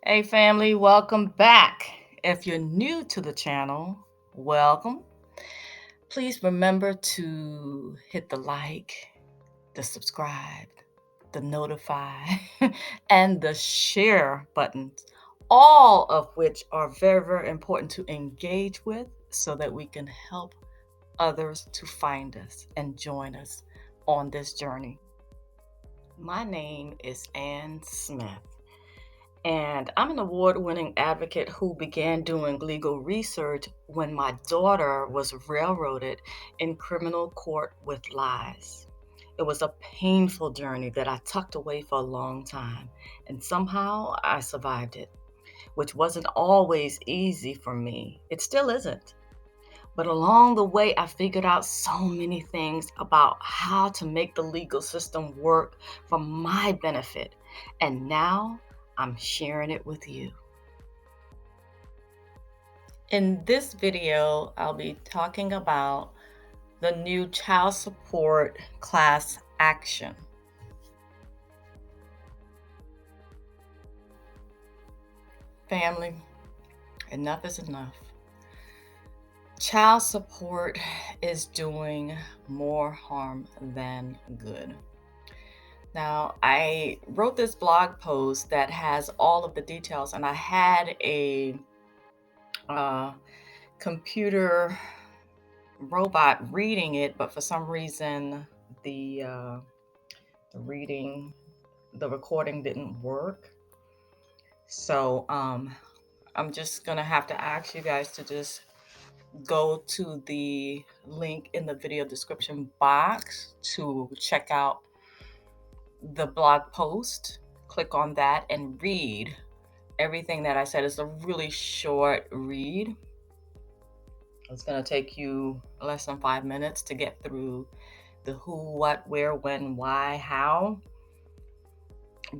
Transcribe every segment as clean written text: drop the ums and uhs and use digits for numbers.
Hey family, welcome back. If you're new to the channel, welcome. Please remember to hit the like, the subscribe, the notify, and the share buttons, all of which are very, very important to engage with so that we can help others to find us and join us on this journey. My name is Ann Smith. And I'm an award-winning advocate who began doing legal research when my daughter was railroaded in criminal court with lies. It was a painful journey that I tucked away for a long time, and somehow I survived it, which wasn't always easy for me. It still isn't. But along the way, I figured out so many things about how to make the legal system work for my benefit. And now I'm sharing it with you. In this video, I'll be talking about the new child support class action. Family, enough is enough. Child support is doing more harm than good. Now, I wrote this blog post that has all of the details, and I had a computer robot reading it, but for some reason the recording didn't work. So I'm just gonna have to ask you guys to just go to the link in the video description box to check out the blog post. Click on that and read everything that I said. It's a really short read. It's going to take you less than 5 minutes to get through the who, what, where, when, why, how.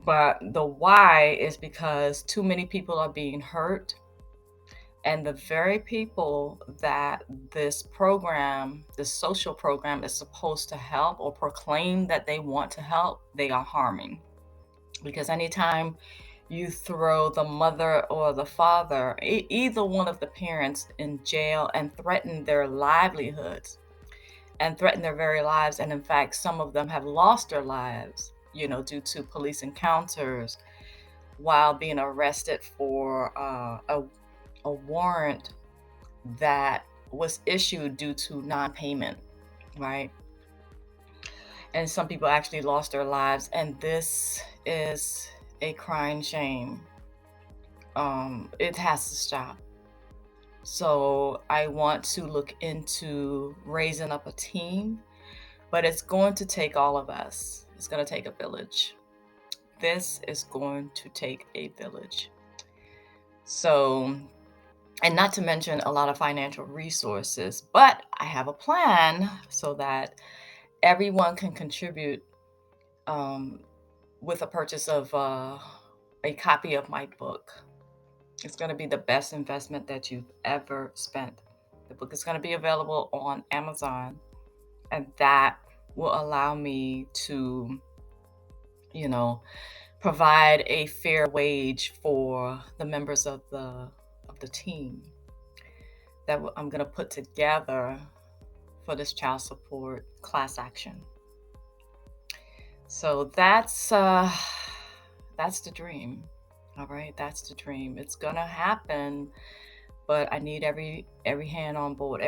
But the why is because too many people are being hurt. And the very people that this program, this social program, is supposed to help or proclaim that they want to help, they are harming. Because anytime you throw the mother or the father, either one of the parents, in jail and threaten their livelihoods and threaten their very lives, and in fact, some of them have lost their lives, due to police encounters while being arrested for a warrant that was issued due to non-payment, right? And some people actually lost their lives, and this is a crying shame. It has to stop. So I want to look into raising up a team, but it's going to take all of us. It's going to take a village. This is going to take a village. So, and not to mention a lot of financial resources, but I have a plan so that everyone can contribute with a purchase of a copy of my book. It's going to be the best investment that you've ever spent. The book is going to be available on Amazon, and that will allow me to, provide a fair wage for the members of the team that I'm going to put together for this child support class action. So that's the dream. All right, that's the dream. It's gonna happen, but I need every hand on board,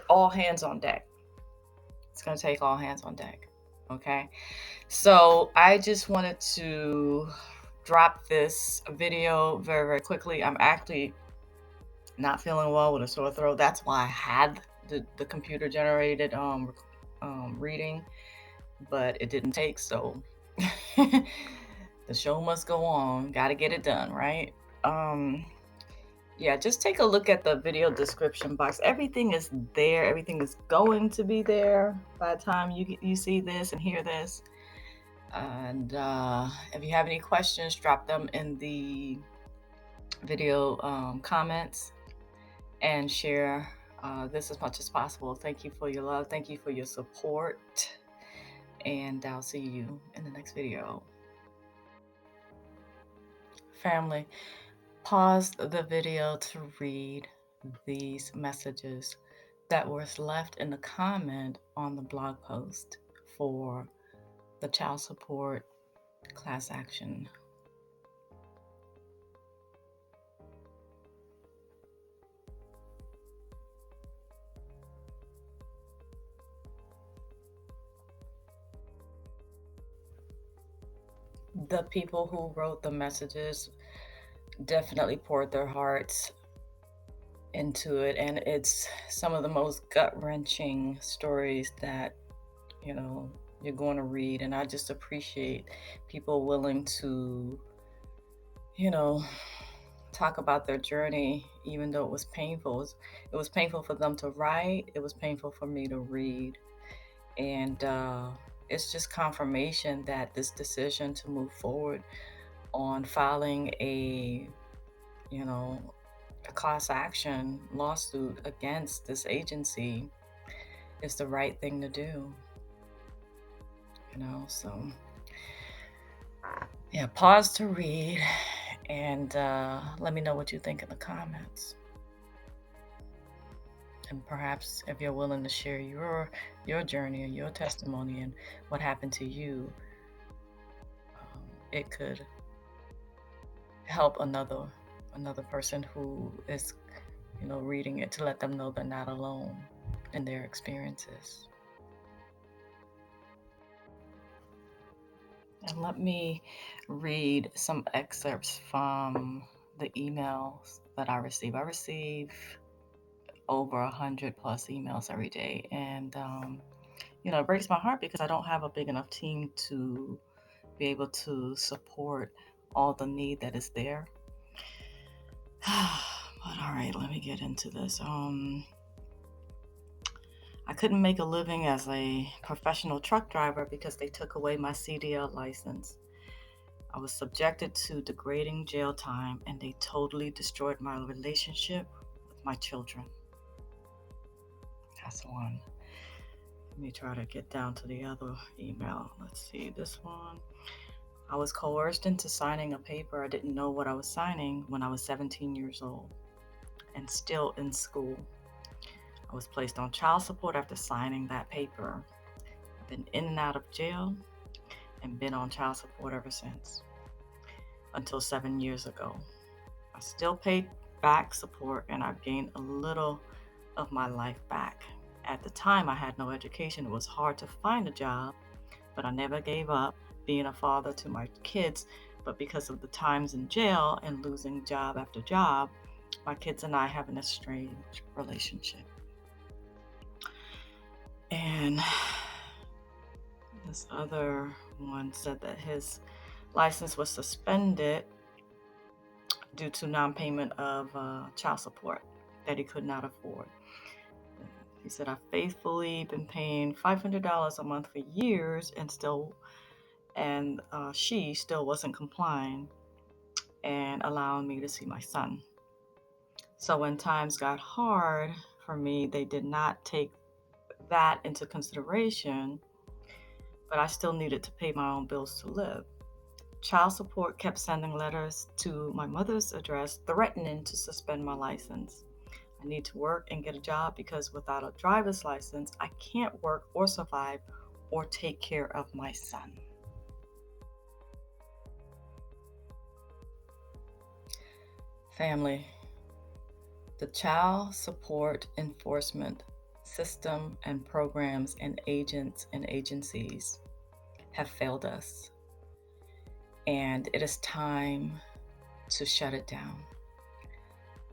all hands on deck. It's gonna take all hands on deck. Okay, so I just wanted to drop this video very, very quickly. I'm actually not feeling well with a sore throat. That's why I had the computer generated reading, but it didn't take, so the show must go on. Got to get it done, right? Yeah, just take a look at the video description box. Everything is there. Everything is going to be there by the time you see this and hear this. And if you have any questions, drop them in the video comments and share this as much as possible. Thank you for your love. Thank you for your support. And I'll see you in the next video. Family, pause the video to read these messages that was left in the comment on the blog post for the child support class action. The people who wrote the messages definitely poured their hearts into it, and it's some of the most gut-wrenching stories that you're going to read. And I just appreciate people willing to talk about their journey, even though it was painful. It was painful for them to write, it was painful for me to read. And it's just confirmation that this decision to move forward on filing a class action lawsuit against this agency is the right thing to do. So yeah, pause to read, and let me know what you think in the comments. And perhaps if you're willing to share your journey or your testimony and what happened to you, it could help another person who is reading it, to let them know they're not alone in their experiences. And let me read some excerpts from the emails that I receive. I receive over 100 plus emails every day, and it breaks my heart because I don't have a big enough team to be able to support all the need that is there. But all right, let me get into this. I couldn't make a living as a professional truck driver because they took away my CDL license. I was subjected to degrading jail time, and they totally destroyed my relationship with my children. That's one. Let me try to get down to the other email. Let's see, this one. I was coerced into signing a paper I didn't know what I was signing when I was 17 years old and still in school. I was placed on child support after signing that paper. I've been in and out of jail and been on child support ever since, until 7 years ago. I still paid back support, and I've gained a little of my life back. At the time, I had no education. It was hard to find a job, but I never gave up being a father to my kids. But because of the times in jail and losing job after job, my kids and I have an estranged relationship. And this other one said that his license was suspended due to non-payment of child support that he could not afford. He said, I've faithfully been paying $500 a month for years, and she still wasn't complying and allowing me to see my son. So when times got hard for me, they did not take that into consideration, but I still needed to pay my own bills to live. Child support kept sending letters to my mother's address threatening to suspend my license. I need to work and get a job because without a driver's license, I can't work or survive or take care of my son. Family, the child support enforcement system and programs and agents and agencies have failed us, and it is time to shut it down.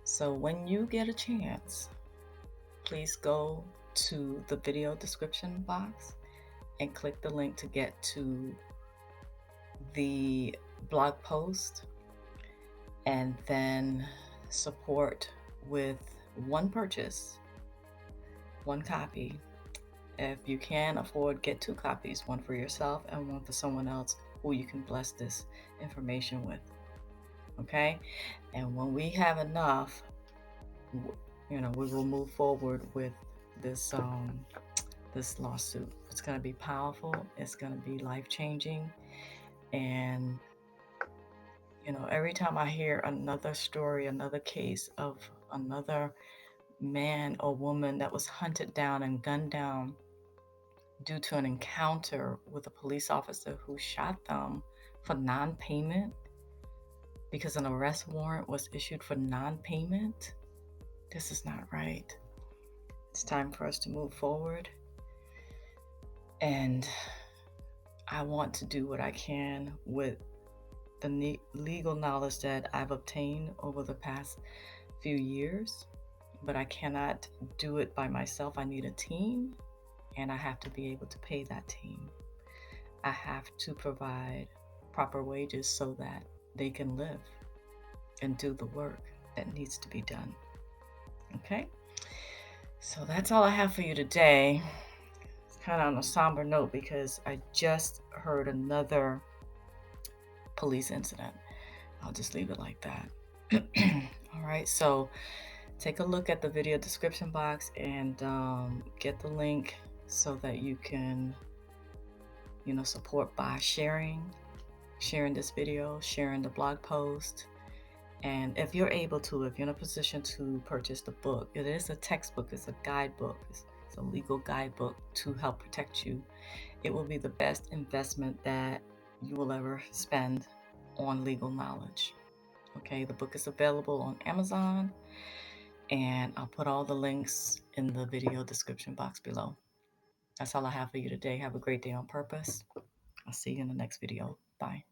So when you get a chance, please go to the video description box and click the link to get to the blog post, and then support with one purchase, one copy. If you can afford, get 2 copies, one for yourself and one for someone else who you can bless this information with. Okay? And when we have enough, we will move forward with this this lawsuit. It's going to be powerful. It's going to be life-changing. And You know, every time I hear another story, another case of another man or woman that was hunted down and gunned down due to an encounter with a police officer who shot them for non-payment because an arrest warrant was issued for non-payment, this is not right. It's time for us to move forward. And I want to do what I can with the legal knowledge that I've obtained over the past few years, but I cannot do it by myself. I need a team, and I have to be able to pay that team. I have to provide proper wages so that they can live and do the work that needs to be done. Okay? So that's all I have for you today. It's kind of on a somber note because I just heard another police incident. I'll just leave it like that. All right, so take a look at the video description box and get the link so that you can, support by sharing this video, sharing the blog post. And if you're able to, if you're in a position to purchase the book, it is a textbook, it's a guidebook, it's a legal guidebook to help protect you. It will be the best investment that you will ever spend on legal knowledge. Okay, the book is available on Amazon, and I'll put all the links in the video description box below. That's all I have for you today. Have a great day on purpose. I'll see you in the next video. Bye.